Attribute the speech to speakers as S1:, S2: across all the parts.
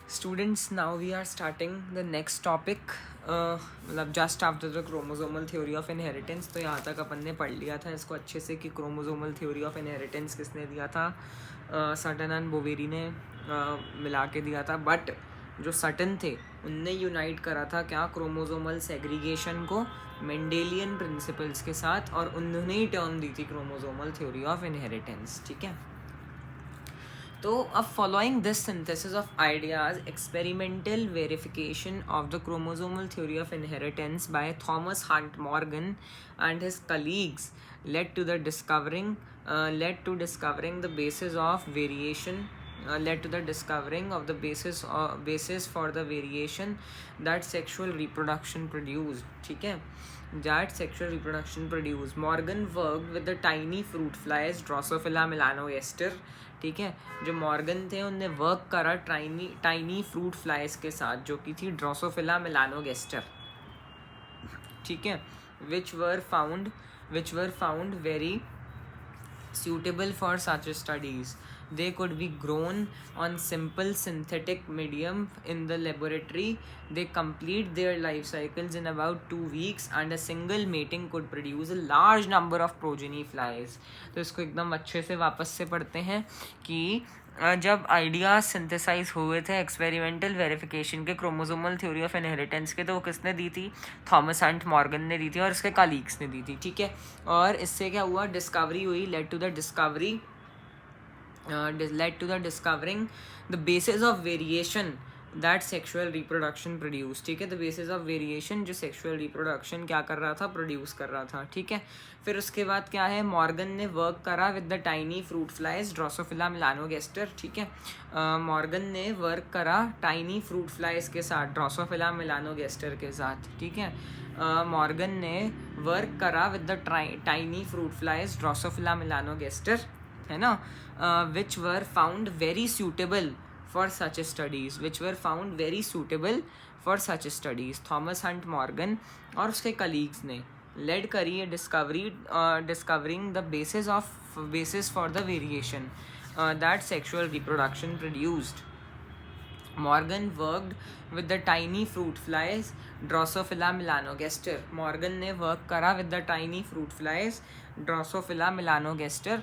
S1: Students, now we are starting the next topic. मतलब just after the chromosomal theory of inheritance. तो यहाँ तक अपन ने पढ़ लिया था इसको अच्छे से कि क्रोमोसोमल थ्योरी ऑफ इनहेरिटेंस किसने दिया था. सटन एंड बोवेरी ने मिला के दिया था. बट जो सटन थे उनने यूनाइट करा था क्या, क्रोमोसोमल सेग्रीगेशन को मेंडेलियन प्रिंसिपल्स के साथ, और उन्होंने ही टर्म दी थी क्रोमोसोमल थ्योरी ऑफ इनहेरिटेंस. ठीक है. तो अब following this synthesis of ideas, experimental verification of the chromosomal theory of inheritance by Thomas Hunt Morgan and his colleagues led to discovering the basis of variation led to the discovering of the basis for the variation that sexual reproduction produced. ठीक है. that sexual reproduction produced. Morgan worked with the tiny fruit flies Drosophila melanogaster. ठीक है. जो Morgan थे उनने work करा tiny fruit flies के साथ जो कि थी ड्रोसोफिला मेलानोगेस्टर. ठीक है. which were found very suitable for such studies. They could be grown on simple synthetic medium in the laboratory. They complete their life cycles in about 2 weeks and a single mating could produce a large number of progeny flies. तो इसको एकदम अच्छे से वापस से पढ़ते हैं कि जब आइडियाज सिंथेसाइज हुए थे एक्सपेरिमेंटल वेरिफिकेशन के क्रोमोसोमल थ्योरी ऑफ इनहेरिटेंस के, तो वो किसने दी थी, थॉमस हंट मॉर्गन ने दी थी और उसके कलीग्स ने दी थी. ठीक है. और इससे क्या हुआ, डिस्कवरी हुई, led to the discovering the basis of variation that sexual reproduction produce. ठीक है. द बेसिस ऑफ वेरिएशन जो सेक्शुअल रिप्रोडक्शन क्या कर रहा था, प्रोड्यूस कर रहा था. ठीक है. फिर उसके बाद क्या है, मॉर्गन ने वर्क करा with the tiny fruit flies drosophila melanogaster. ठीक है. मॉर्गन ने वर्क करा टाइनी फ्रूट फ्लाइज के साथ, ड्रोसोफिला मेलानोगेस्टर के साथ. ठीक है. मॉर्गन ने वर्क करा with the tiny fruit flies drosophila melanogaster, है ना, which were found very suitable for such studies. Thomas Hunt Morgan और उसके कलीग्स ने लेड करी है discovering the basis for the variation that sexual reproduction produced. Morgan worked with the tiny fruit flies drosophila melanogaster. Morgan ने work करा with the tiny fruit flies drosophila melanogaster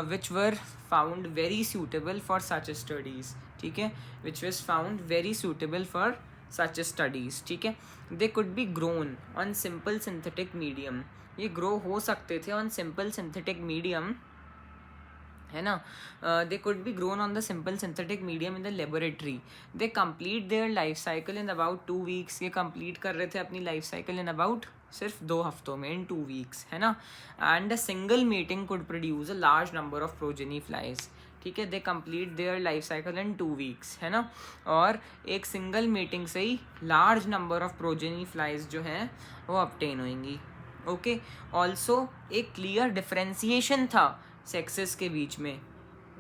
S1: which were found very suitable for such studies. ठीक है. which was found very suitable for such studies. ठीक है. they could be grown on simple synthetic medium. ये grow हो सकते थे on simple synthetic medium, है ना. they could be grown on the simple synthetic medium in the laboratory. they complete their life cycle in about 2 weeks. ये complete कर रहे थे अपनी life cycle in about सिर्फ 2 हफ्तों में, in 2 weeks, है ना. And a single meeting could produce a large number of progeny flies. ठीक है. They complete their life cycle in 2 weeks, है ना. और एक सिंगल मीटिंग से ही large number of progeny flies जो हैं वो ऑब्टेन होंगी. ओके. ऑल्सो एक क्लियर डिफ्रेंसिएशन था सेक्सेस के बीच में,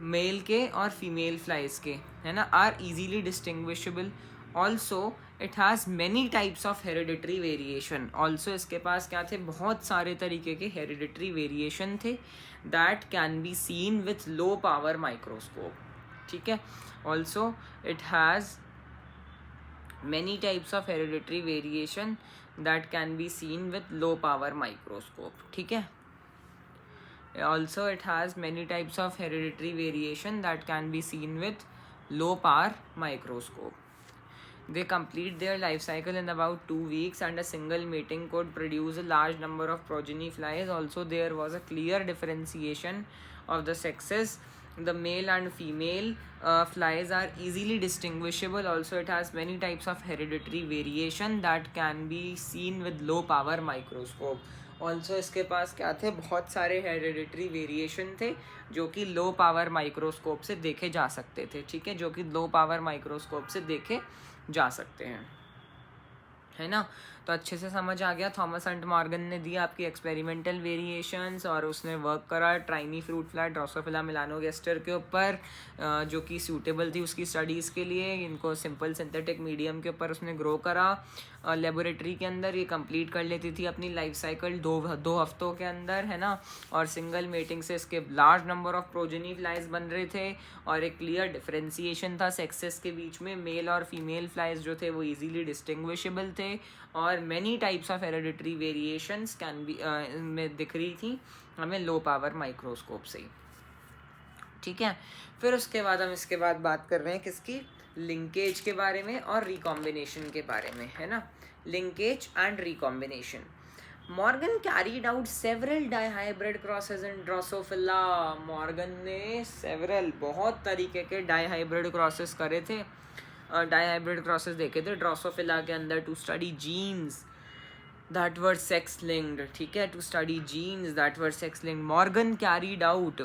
S1: मेल के और फीमेल फ्लाइज के, है ना, are easily distinguishable. Also it has many types of hereditary variation. Also इसके पास क्या थे, बहुत सारे तरीके के हेरिडिटरी वेरिएशन थे that can be seen with low power microscope. ठीक है. Also it has many types of hereditary variation that can be seen with low power microscope. ठीक है. Also it has many types of hereditary variation that can be seen with low power microscope. They complete their life cycle in about 2 weeks and a single mating could produce a large number of progeny flies. Also there was a clear differentiation of the sexes. The male and female flies are easily distinguishable. Also it has many types of hereditary variation that can be seen with low power microscope. Also इसके पास क्या थे, बहुत सारे hereditary variation थे जो कि लो power microscope से देखे जा सकते थे. ठीक है. जो कि लो पावर माइक्रोस्कोप से देखे जा सकते हैं. है ना। तो अच्छे से समझ आ गया। थॉमस हंट मॉर्गन ने दिया आपकी एक्सपेरिमेंटल वेरिएशंस और उसने वर्क करा ट्राइनी फ्रूट फ्लाई ड्रोसोफिला मेलानोगास्टर के ऊपर, जो कि सूटेबल थी उसकी स्टडीज़ के लिए। इनको सिंपल सिंथेटिक मीडियम के ऊपर उसने ग्रो करा लेबोरेटरी के अंदर। ये कंप्लीट कर लेती थी अपनी लाइफ साइकिल दो हफ्तों के अंदर, है ना। और सिंगल मेटिंग से इसके large number of progeny flies बन रहे थे और एक क्लियर डिफरेंशिएशन था सेक्सेस के बीच में। मेल और फीमेल फ्लाइज जो थे वो इजीली डिस्टिंग्विशेबल थे और many types of hereditary variations can be में दिख रही थी हमें लो पावर माइक्रोस्कोप से ही, ठीक है। फिर उसके बाद हम इसके बाद बात कर रहे हैं किसकी, लिंकेज के बारे में और रिकॉम्बिनेशन के बारे में, है ना। Linkage and recombination. Morgan carried out several dihybrid crosses in Drosophila. Morgan ने सेवरल बहुत तरीके के डाइहाइब्रिड क्रॉसेस करे थे, डाइहाइब्रिड क्रॉसेस देखे थे ड्रोसोफिला के अंदर to study genes that were sex linked, ठीक है, to study genes that were sex linked. Morgan carried out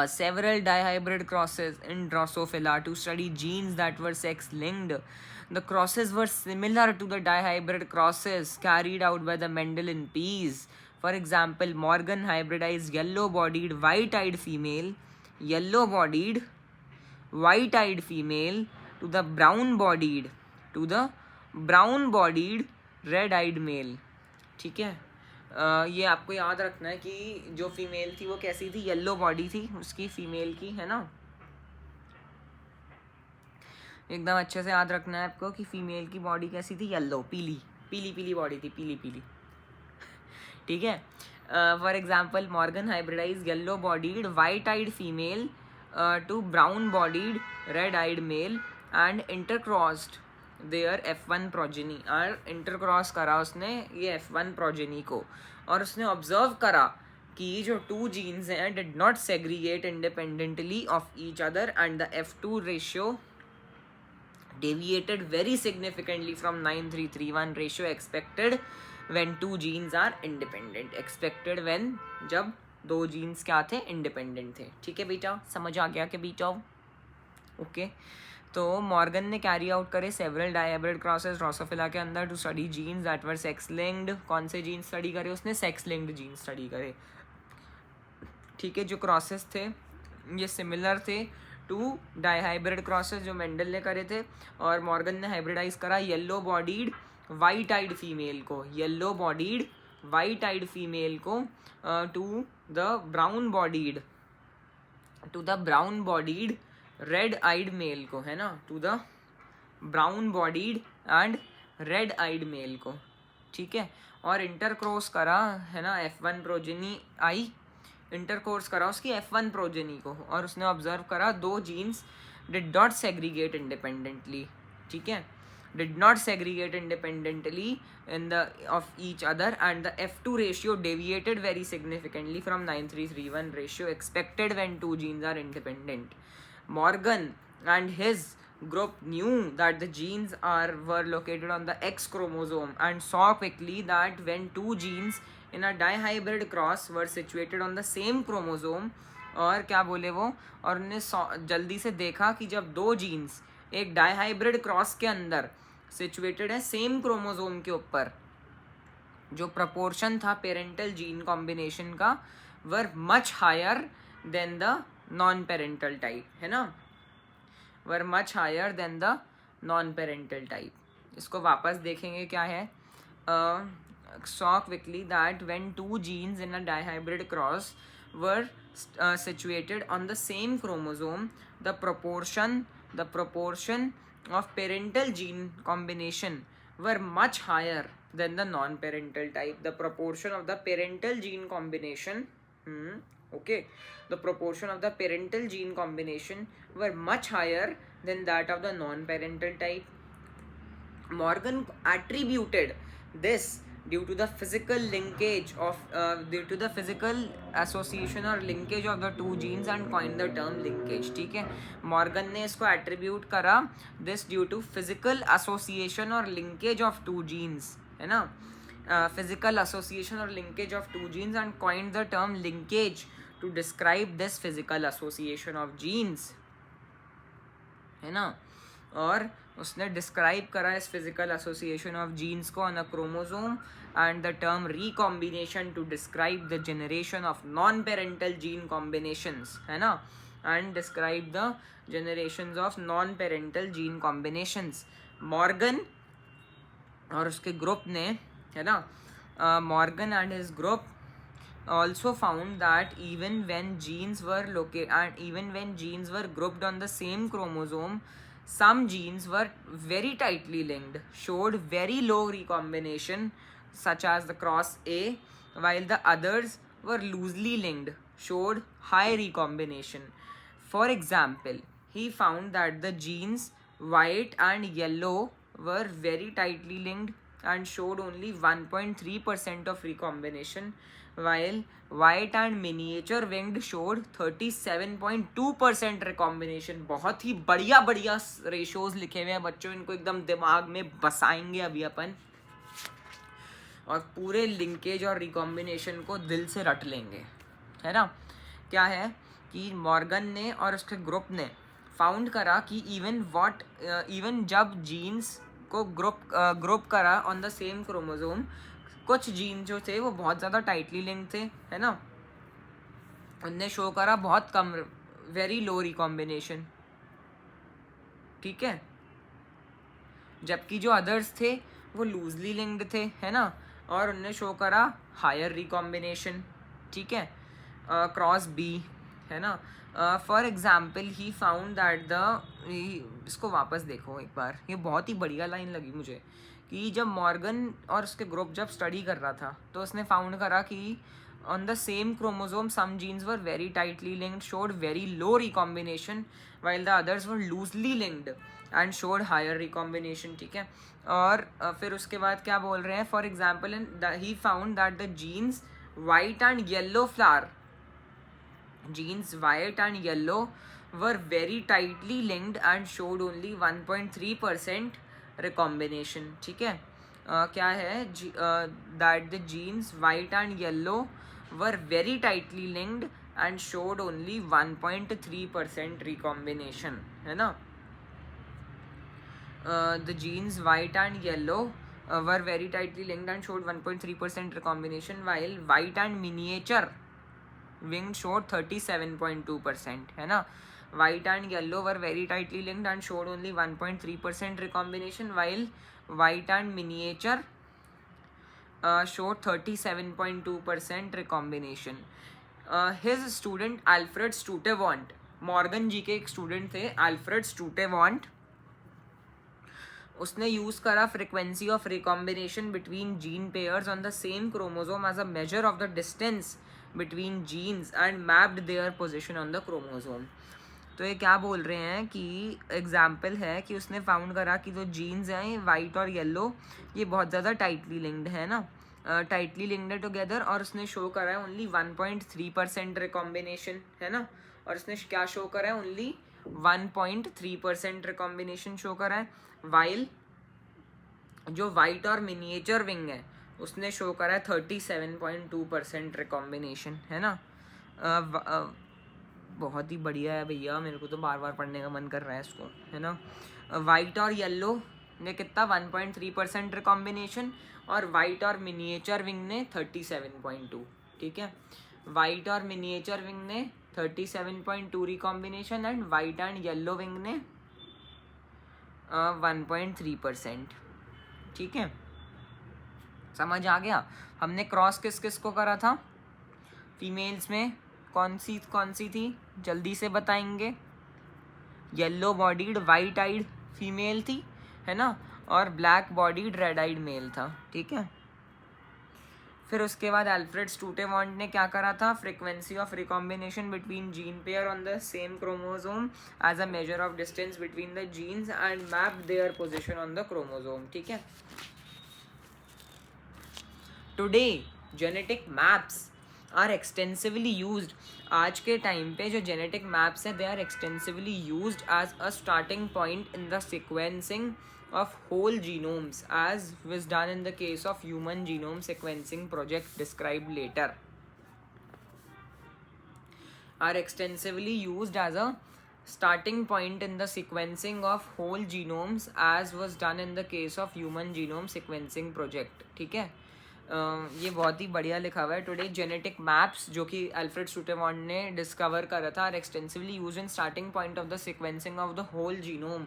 S1: several dihybrid crosses in Drosophila to study genes that were sex linked. The crosses were similar to the dihybrid crosses carried out by the Mendel in peas. For example, Morgan hybridized yellow-bodied white-eyed female to the brown-bodied red eyed male, ठीक है। ये आपको याद रखना है कि जो female थी वो कैसी थी, येलो बॉडी थी उसकी फीमेल की, है ना। एकदम अच्छे से याद रखना है आपको कि फीमेल की बॉडी कैसी थी, येलो, पीली बॉडी थी, पीली ठीक है। For example, Morgan hybridise yellow bodied white eyed female to brown bodied red eyed male and intercrossed their F1 progeny. और इंटरक्रॉस करा उसने ये F1 प्रोजेनी को और उसने ऑब्जर्व करा कि जो टू जीन्स हैं did not segregate independently of each other and the F2 ratio deviated very significantly from 9331 ratio expected when two genes are independent. Expected when जब दो जीन्स क्या थे, इंडिपेंडेंट थे, ठीक है बेटा, समझ आ गया कि बेटा, ओके। तो मॉर्गन ने कैरी आउट करे सेवरल डाइहाइब्रिड क्रॉसेस ड्रोसोफिला के अंदर to study genes that were sex linked. कौन से जीन्स स्टडी करे उसने, सेक्स लिंक्ड जीन्स स्टडी करे, ठीक है। जो क्रॉसेस थे ये सिमिलर थे टू डाइहाइब्रिड क्रॉसेस जो मेंडल ने करे थे और मॉर्गन ने हाइब्रिडाइज करा yellow bodied white eyed female को, to the brown bodied red eyed male को, है ना, to the brown bodied and red eyed male को, ठीक है। और इंटरक्रॉस करा, है ना, F1 प्रोजेनी आई, इंटरकोर्स करा उसकी F1 प्रोजेनी को और उसने ऑब्जर्व करा दो genes did not segregate independently, ठीक है, did not segregate independently in the of each other and the F2 ratio deviated very significantly from 9331 ratio expected when two genes are independent. Morgan and his group knew that the genes were located on the X chromosome and saw quickly that when two genes in a dihybrid cross were situated on the same chromosome, और क्या बोले वो, और उन्हें जल्दी से देखा कि जब दो जीन्स एक डाइहाइब्रिड क्रॉस के अंदर सिचुएटेड है सेम क्रोमोसोम के ऊपर, जो प्रपोर्शन था पेरेंटल जीन कॉम्बिनेशन का were much higher than the non parental type, है ना, were much higher than the non parental type. इसको वापस देखेंगे क्या है, saw quickly that when two genes in a dihybrid cross were situated on the same chromosome, the proportion of parental gene combination were much higher than the non-parental type. The proportion of the parental gene combination, the proportion of the parental gene combination were much higher than that of the non-parental type. Morgan attributed this due to the physical linkage of due to the physical association or linkage of the two genes and coined the term linkage, ठीक है। Morgan ने इसको attribute करा this due to physical association or linkage of two genes, है ना, physical association or linkage of two genes and coined the term linkage to describe this physical association of genes, है ना। और उसने describe करा इस physical association of jeans को on a chromosome and the term recombination to describe the generation of non-parental gene combinations, है ना, and describe the generations of non-parental gene combinations. Morgan और उसके ग्रुप ने, है ना, Morgan and his group also found that even when genes were located and even when genes were grouped on the same chromosome, some genes were very tightly linked, showed very low recombination such as the cross A, while the others were loosely linked, showed high recombination. For example, he found that the genes white and yellow were very tightly linked and showed only 1.3% of recombination, while white and miniature winged showed 37.2% recombination. बहुत ही बढ़िया बढ़िया ratios लिखे हुए हैं बच्चों, इनको एकदम दिमाग में बसाएंगे अभी अपन, और पूरे लिंकेज और रिकॉम्बिनेशन को दिल से रट लेंगे, है ना. क्या है कि मॉर्गन ने और उसके ग्रुप ने फाउंड करा कि इवन जब जीन्स को ग्रुप करा ऑन द सेम क्रोमोसोम, कुछ जीन जो थे वो बहुत ज़्यादा टाइटली लिंक थे, है ना, उनने शो करा बहुत कम, वेरी लो रिकॉम्बिनेशन, ठीक है, जबकि जो अदर्स थे वो लूजली लिंक्ड थे, है ना, और उनने शो करा हायर रिकॉम्बिनेशन, ठीक है. क्रॉस बी, है ना. For example he found that इसको वापस देखो एक बार, ये बहुत ही बढ़िया लाइन लगी मुझे, कि जब मॉर्गन और उसके ग्रुप जब स्टडी कर रहा था तो उसने फाउंड करा कि on the same chromosome some genes were very tightly linked, showed very low recombination, while the others were loosely linked and showed higher recombination, ठीक है. और फिर उसके बाद क्या बोल रहे हैं, for example he found that the genes white and yellow flower, genes white and yellow were very tightly linked and showed only 1.3% recombination, ठीक है. क्या है, that the genes white and yellow were very tightly linked and showed only 1.3% recombination, है ना. The genes white and yellow were very tightly linked and showed 1.3% recombination, while white and miniature winged showed 37.2%, है ना. White and yellow were very tightly linked and showed only 1.3% recombination, while white and miniature showed 37.2% recombination. His student Alfred Sturtevant, Morgan ji के एक student थे Alfred Sturtevant, उसने use करा frequency of recombination between gene pairs on the same chromosome as a measure of the distance between genes and mapped their position on the chromosome. तो ये क्या बोल रहे हैं कि एग्जाम्पल है कि उसने फाउंड करा कि जो जीन्स हैं वाइट और येलो ये बहुत ज़्यादा टाइटली लिंक्ड है ना, टाइटली लिंक्ड टुगेदर, और उसने शो करा है ओनली 1.3% रिकॉम्बिनेशन, है ना, और उसने क्या शो करा है, ओनली 1.3% रिकॉम्बिनेशन शो करा है, वाइल जो वाइट और मिनिएचर विंग है उसने शो करा है 37.2% रिकॉम्बिनेशन, है ना. बहुत ही बढ़िया है भैया, मेरे को तो बार बार पढ़ने का मन कर रहा है इसको, है ना. वाइट और येलो ने कितना 1.3% रिकॉम्बिनेशन, और वाइट और मिनिएचर विंग ने 37.2, ठीक है. वाइट और मिनिएचर विंग ने 37.2 recombination and white and yellow wing ने 1.3%, ठीक है. समझ आ गया. हमने क्रॉस किस किस को करा था, फीमेल्स में कौन सी थी, जल्दी से बताएंगे. Yellow bodied white eyed female थी, है ना, और black bodied red eyed male था, ठीक है. फिर उसके बाद अल्फ्रेड स्टूटेवॉन्ट ने क्या करा था, frequency of recombination between gene pair on the same chromosome as a measure of distance between the genes and map their position on the chromosome, ठीक है. Today genetic maps are extensively used. आज के time पे जो genetic maps हैं they are extensively used as a starting point in the sequencing of whole genomes, as was done in the case of human genome sequencing project described later, are extensively used as a starting point in the sequencing of whole genomes as was done in the case of human genome sequencing project. ठीक है, ये बहुत ही बढ़िया लिखा हुआ है. Today genetic maps जो कि अल्फ्रेड स्टूटेमॉन्ट ने डिस्कवर करा था are extensively use in starting point of the sequencing of the whole genome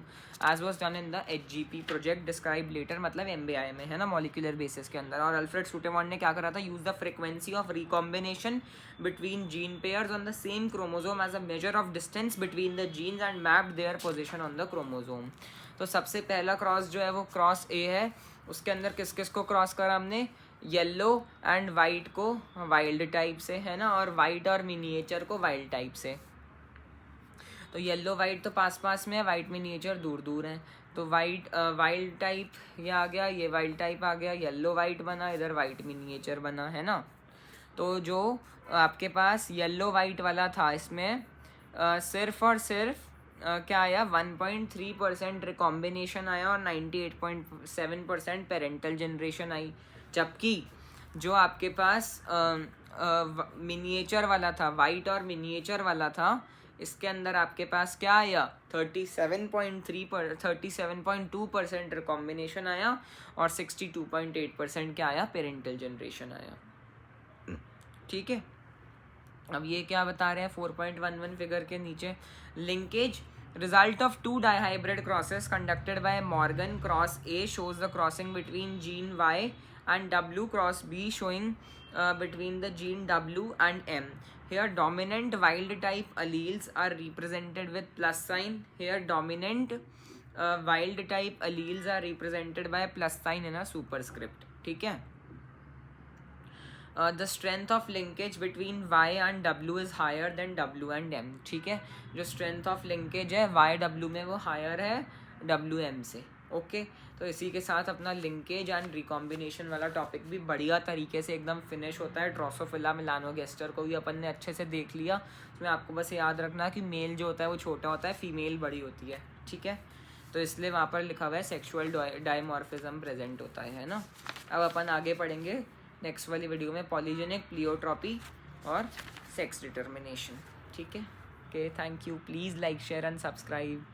S1: as was done in the HGP project describe later, मतलब MBI में है ना, मॉलिक्यूलर बेसिस के अंदर. और अल्फ्रेड स्टूटेमॉन्ट ने क्या करा था, use the frequency of recombination between gene pairs on the same chromosome as a measure of distance between the genes and mapped their position on the chromosome. तो सबसे पहला क्रॉस जो है वो क्रॉस A है. उसके अंदर किस किस को क्रॉस करा हमने, येलो एंड वाइट को वाइल्ड टाइप से, है ना, और वाइट और मिनिएचर को वाइल्ड टाइप से. तो येलो वाइट तो पास पास में है, वाइट मिनिएचर दूर दूर है. तो वाइट वाइल्ड टाइप ये आ गया, ये वाइल्ड टाइप आ गया, येलो वाइट बना, इधर वाइट मिनिएचर बना, है ना. तो जो आपके पास येलो वाइट वाला था इसमें सिर्फ और सिर्फ क्या आया, 1.3% रिकॉम्बिनेशन आया और 98.7% पेरेंटल जनरेशन आई. जबकि जो आपके पास मिनिएचर वाला था, वाइट और मिनिएचर वाला था, इसके अंदर आपके पास क्या आया, 37.2% रिकॉम्बिनेशन आया और 62.8% क्या आया, पेरेंटल जनरेशन आया. ठीक है, अब ये क्या बता रहे हैं 4.11 फिगर के नीचे, linkage result of two dihybrid crosses conducted by Morgan. Cross A shows the crossing between gene Y and W, cross B showing between the gene W and M. Here dominant wild type alleles are represented with plus sign. Here dominant wild type alleles are represented by plus sign in a superscript. ठीक है. The strength of linkage between Y and W is higher than W and M. ठीक है, जो strength of linkage है Y W में वो higher है W M से. ओके, तो इसी के साथ अपना लिंकेज एंड रिकॉम्बिनेशन वाला टॉपिक भी बढ़िया तरीके से एकदम फिनिश होता है. ड्रोसोफिला मेलानोगेस्टर को भी अपन ने अच्छे से देख लिया. उसमें आपको बस याद रखना कि मेल जो होता है वो छोटा होता है, फीमेल बड़ी होती है. ठीक है, तो इसलिए वहाँ पर लिखा हुआ है सेक्सुअल डायमॉर्फिज्म प्रेजेंट होता है ना. अब अपन आगे पढ़ेंगे नेक्स्ट वाली वीडियो में पॉलीजेनिक प्लियोट्रॉपी और सेक्स डिटर्मिनेशन. ठीक है, okay, thank you. Please like share and subscribe.